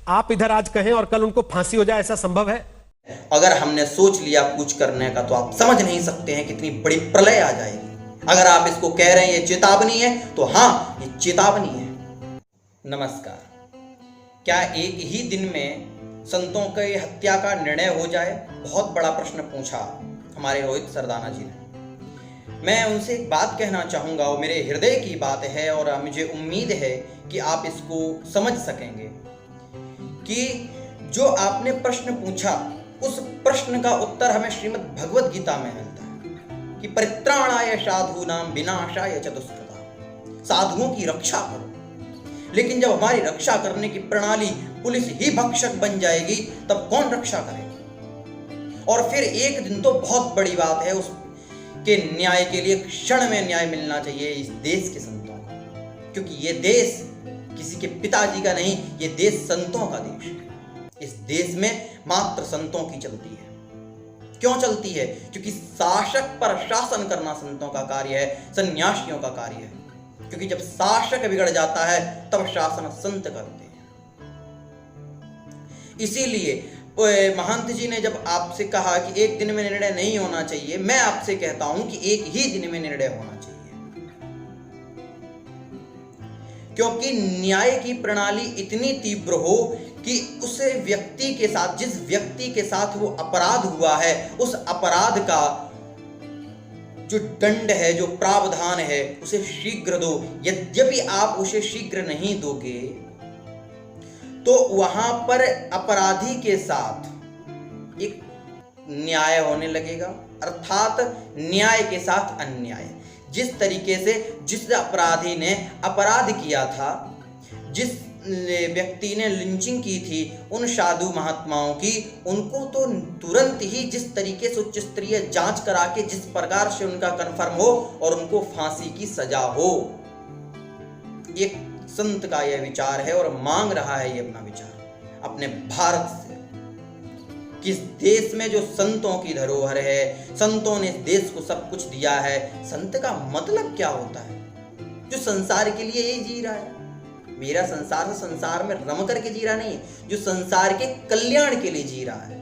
आप इधर आज कहें और कल उनको फांसी हो जाए, ऐसा संभव है? अगर हमने सोच लिया कुछ करने का तो आप समझ नहीं सकते हैं कितनी बड़ी प्रलय आ जाएगी। अगर आप इसको कह रहे हैं ये चेतावनी है तो हाँ, ये चेतावनी है। नमस्कार। क्या एक ही दिन में संतों की हत्या का निर्णय हो जाए? बहुत बड़ा प्रश्न पूछा हमारे रोहित सरदाना जी ने। मैं उनसे एक बात कहना चाहूँगा, वो मेरे हृदय की बात है और मुझे उम्मीद है कि आप इसको समझ सकेंगे कि जो आपने प्रश्न पूछा उस प्रश्न का उत्तर हमें श्रीमद् भगवद गीता में मिलता है कि परित्राणाय साधूनां विनाशाय च दुष्कृतां। साधुओं की रक्षा करो। लेकिन जब हमारी रक्षा करने की प्रणाली पुलिस ही भक्षक बन जाएगी तब कौन रक्षा करेगा? और फिर एक दिन तो बहुत बड़ी बात है, उसके न्याय के लिए क्षण में न्याय मिलना चाहिए इस देश के संतों को, क्योंकि ये देश किसी के पिताजी का नहीं, ये देश संतों का देश है। इस देश में मात्र संतों की चलती है। क्यों चलती है? क्योंकि शासक पर शासन करना संतों का कार्य है, सन्यासियों का कार्य है। क्योंकि जब शासक बिगड़ जाता है तब शासन संत करते हैं। इसीलिए महंत जी ने जब आपसे कहा कि एक दिन में निर्णय नहीं होना चाहिए, मैं आपसे कहता हूं कि एक ही दिन में निर्णय होना चाहिए। क्योंकि न्याय की प्रणाली इतनी तीव्र हो कि उस व्यक्ति के साथ, जिस व्यक्ति के साथ वो अपराध हुआ है, उस अपराध का जो दंड है, जो प्रावधान है, उसे शीघ्र दो। यद्यपि आप उसे शीघ्र नहीं दोगे तो वहां पर अपराधी के साथ एक न्याय होने लगेगा, अर्थात न्याय के साथ अन्याय। जिस तरीके से जिस अपराधी ने अपराध किया था, जिस व्यक्ति ने लिंचिंग की थी उन साधु महात्माओं की, उनको तो तुरंत ही जिस तरीके से उच्च स्तरीय जांच करा के जिस प्रकार से उनका कन्फर्म हो और उनको फांसी की सजा हो, एक संत का यह विचार है और मांग रहा है ये अपना विचार अपने भारत से। किस देश में जो संतों की धरोहर है, संतों ने इस देश को सब कुछ दिया है। संत का मतलब क्या होता है? जो संसार के लिए ही जी रहा है। मेरा संसार से संसार में रम करके जी रहा नहीं, जो संसार के कल्याण के लिए जी रहा है,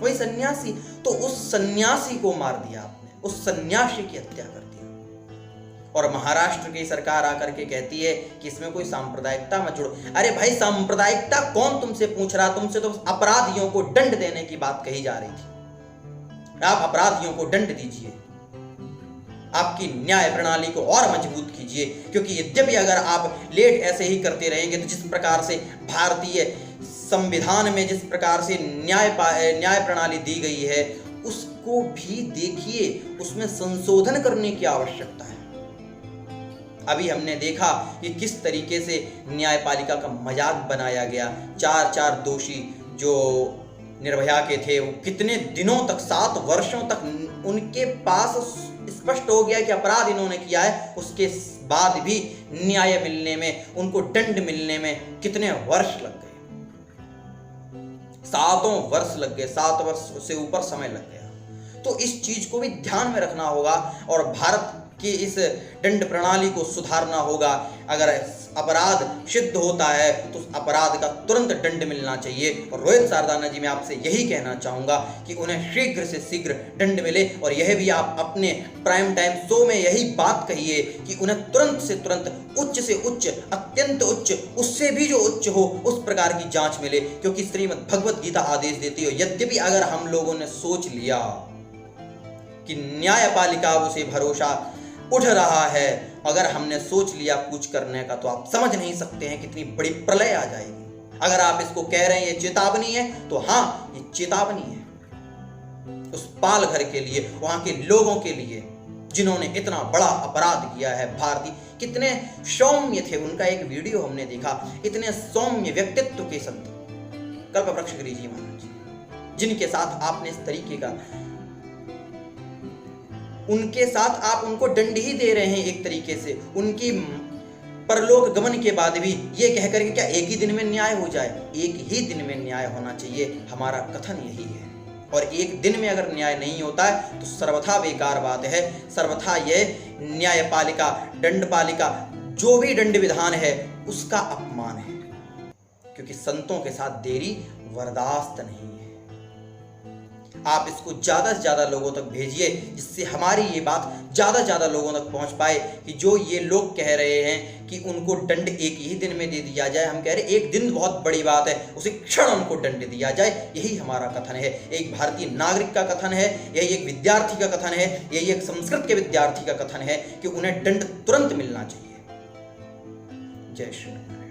वही सन्यासी। तो उस सन्यासी को मार दिया आपने, उस सन्यासी की हत्या कर दिया। और महाराष्ट्र की सरकार आकर के कहती है कि इसमें कोई सांप्रदायिकता मत जोड़ो। अरे भाई, सांप्रदायिकता कौन तुमसे पूछ रहा? तुमसे तो अपराधियों को दंड देने की बात कही जा रही थी। आप अपराधियों को दंड दीजिए, आपकी न्याय प्रणाली को और मजबूत कीजिए। क्योंकि यद्यपि अगर आप लेट ऐसे ही करते रहेंगे तो जिस प्रकार से भारतीय संविधान में जिस प्रकार से न्याय प्रणाली दी गई है, उसको भी देखिए, उसमें संशोधन करने की आवश्यकता है। अभी हमने देखा कि किस तरीके से न्यायपालिका का मजाक बनाया गया। चार दोषी जो निर्भया के थे, वो कितने दिनों तक, 7 वर्षों तक उनके पास स्पष्ट हो गया कि अपराध इन्होंने किया है, उसके बाद भी न्याय मिलने में, उनको दंड मिलने में कितने वर्ष लग गए? 7 वर्ष लग गए, 7 वर्ष से ऊपर समय लग गया। तो इस चीज को भी ध्यान में रखना होगा और भारत कि इस दंड प्रणाली को सुधारना होगा। अगर अपराध सिद्ध होता है तो उस अपराध का तुरंत दंड मिलना चाहिए। और रोहित सरदाना जी, मैं आपसे यही कहना चाहूँगा कि उन्हें शीघ्र से शीघ्र दंड मिले। और यह भी आप अपने प्राइम टाइम शो में यही बात कहिए कि उन्हें तुरंत से तुरंत, उच्च से उच्च, अत्यंत उच्च, उससे भी जो उच्च हो उस प्रकार की जांच मिले। क्योंकि श्रीमद् भगवद गीता आदेश देती हो, यद्यपि अगर हम लोगों ने सोच लिया कि न्यायपालिका उसे भरोसा उठ रहा है, अगर हमने सोच लिया कुछ करने का, तो आप समझ नहीं सकते हैं कितनी बड़ी प्रलय आ जाएगी। अगर आप इसको कह रहे हैं ये चेतावनी है तो हाँ, ये चेतावनी है उस पाल घर के लिए, वहां के लोगों के लिए जिन्होंने इतना बड़ा अपराध किया है। भारतीय कितने सौम्य थे, उनका एक वीडियो हमने देखा, इतने सौम्य व्यक्तित्व के संत कल्पवृक्ष गिरी जी महाराज, जिनके साथ आपने इस तरीके का, उनके साथ आप उनको दंड ही दे रहे हैं एक तरीके से। उनकी परलोक गमन के बाद भी ये कहकर कि क्या एक ही दिन में न्याय हो जाए? एक ही दिन में न्याय होना चाहिए, हमारा कथन यही है। और एक दिन में अगर न्याय नहीं होता है तो सर्वथा बेकार बात है। सर्वथा यह न्यायपालिका, दंडपालिका, जो भी दंड विधान है उसका अपमान है। क्योंकि संतों के साथ देरी बर्दाश्त नहीं है। आप इसको ज़्यादा से ज़्यादा लोगों तक भेजिए, जिससे हमारी ये बात ज़्यादा से ज़्यादा लोगों तक पहुंच पाए कि जो ये लोग कह रहे हैं कि उनको दंड एक ही दिन में दे दिया जाए, हम कह रहे हैं एक दिन बहुत बड़ी बात है, उसी क्षण उनको दंड दिया जाए। यही हमारा कथन है, एक भारतीय नागरिक का कथन है, यही एक विद्यार्थी का कथन है, यही एक संस्कृत के विद्यार्थी का कथन है कि उन्हें दंड तुरंत मिलना चाहिए। जय श्री राम।